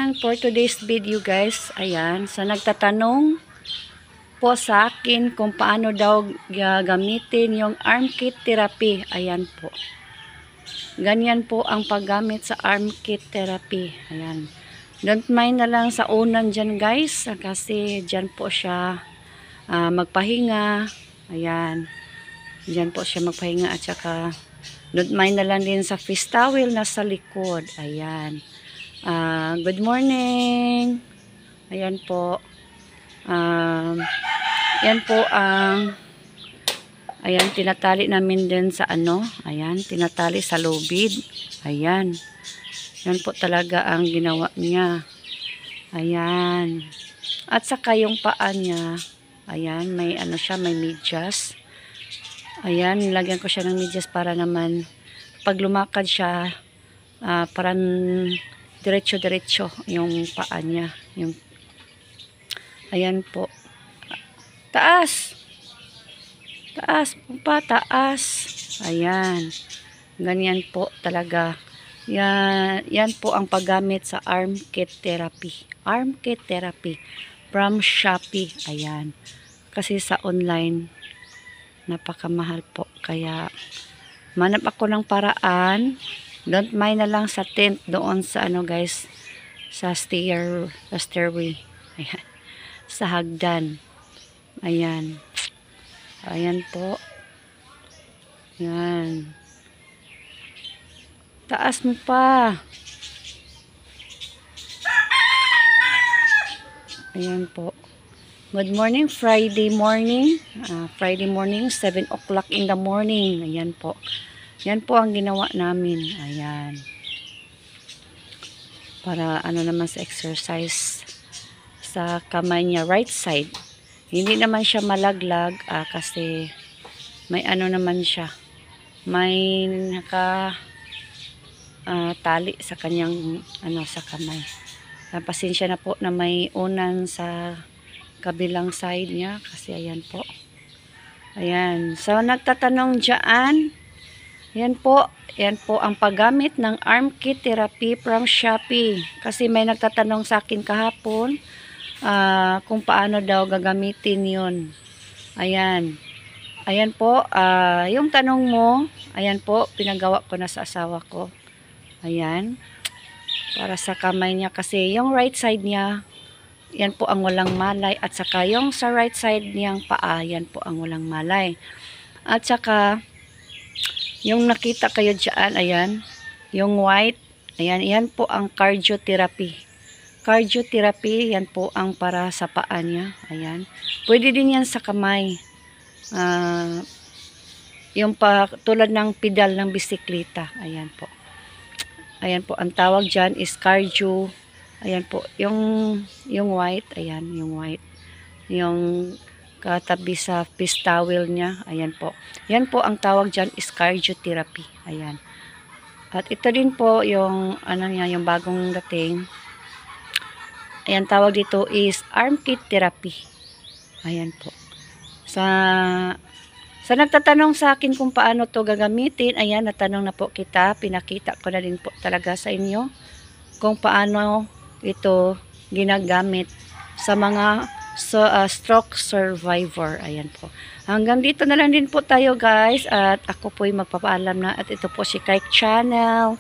Ayan, for today's video guys, ayan, sa nagtatanong po sa akin kung paano daw gagamitin yung arm kit therapy. Ayan po. Ganyan po ang paggamit sa arm kit therapy. Ayan. Don't mind na lang sa unan dyan guys, kasi dyan po siya magpahinga. Ayan. Dyan po siya magpahinga at saka don't mind na lang din sa fish towel na sa likod. Ayan. Good morning. Ayan po. Yan po ang ayan, tinatali namin din sa ayan, tinatali sa lubid. Ayan. Yan po talaga ang ginawa niya. Ayan. At saka yung paa niya, ayan, may siya, may medyas. Ayan, nilagyan ko siya ng medyas para naman pag lumakad siya, parang diretso-diretso yung paa niya. Ayan po. Taas! Taas pa, taas. Ayan. Ganyan po talaga. Yan po ang paggamit sa arm kit therapy. Arm kit therapy from Shopee. Ayan. Kasi sa online, napakamahal po. Kaya, manap ako ng paraan. Don't mind na lang sa tent doon sa guys, sa stairway. Ayan. Sa hagdan. Ayan. Ayan po. Ayan. Taas mo pa. Ayan po. Good morning, Friday morning. Friday morning, 7 o'clock in the morning. Ayan po. Yan po ang ginawa namin. Ayan. Para naman sa exercise sa kamay niya, right side. Hindi naman siya malaglag kasi may naman siya. May tali sa kanyang sa kamay. Pasensya na po na may unan sa kabilang side niya kasi ayan po. Ayan. So nagtatanong diyan, yan po ang paggamit ng arm kit therapy from Shopee. Kasi may nagtatanong sa akin kahapon kung paano daw gagamitin yun. Ayan. Ayan po, yung tanong mo, ayan po, pinagawa ko na sa asawa ko. Ayan. Para sa kamay niya kasi yung right side niya, yan po ang walang malay. At saka yung sa right side niyang paa, yan po ang walang malay. At saka, yung nakita kayo dyan, ayan, yung white, ayan, yan po ang cardiotherapy. Cardiotherapy, yan po ang para sa paa niya, ayan. Pwede din yan sa kamay. Yung tulad ng pedal ng bisikleta, ayan po. Ayan po, ang tawag dyan is cardio. Ayan po, yung white, ayan, yung white. Yung katabi sa fish towel niya. Ayan po. Yan po ang tawag dyan is cardiotherapy. Ayan. At ito din po yung niya, yung bagong dating. Ayan, tawag dito is arm kit therapy. Ayan po. Sa nagtatanong sa akin kung paano to gagamitin, ayan, natanong na po kita. Pinakita ko na din po talaga sa inyo kung paano ito ginagamit sa mga stroke survivor. Ayan po. Hanggang dito na lang din po tayo guys. At ako po'y magpapaalam na. At ito po si Kike Channel.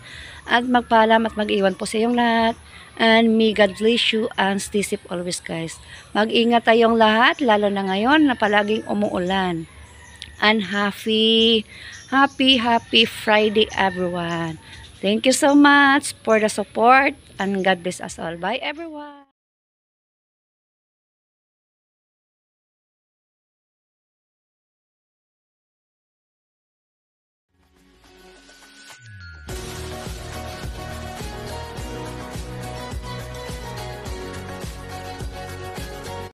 At magpaalam at mag-iwan po sa iyong lahat. And may God bless you and stay safe always guys. Mag-ingat tayong lahat. Lalo na ngayon na palaging umuulan. And happy Friday everyone. Thank you so much for the support. And God bless us all. Bye everyone.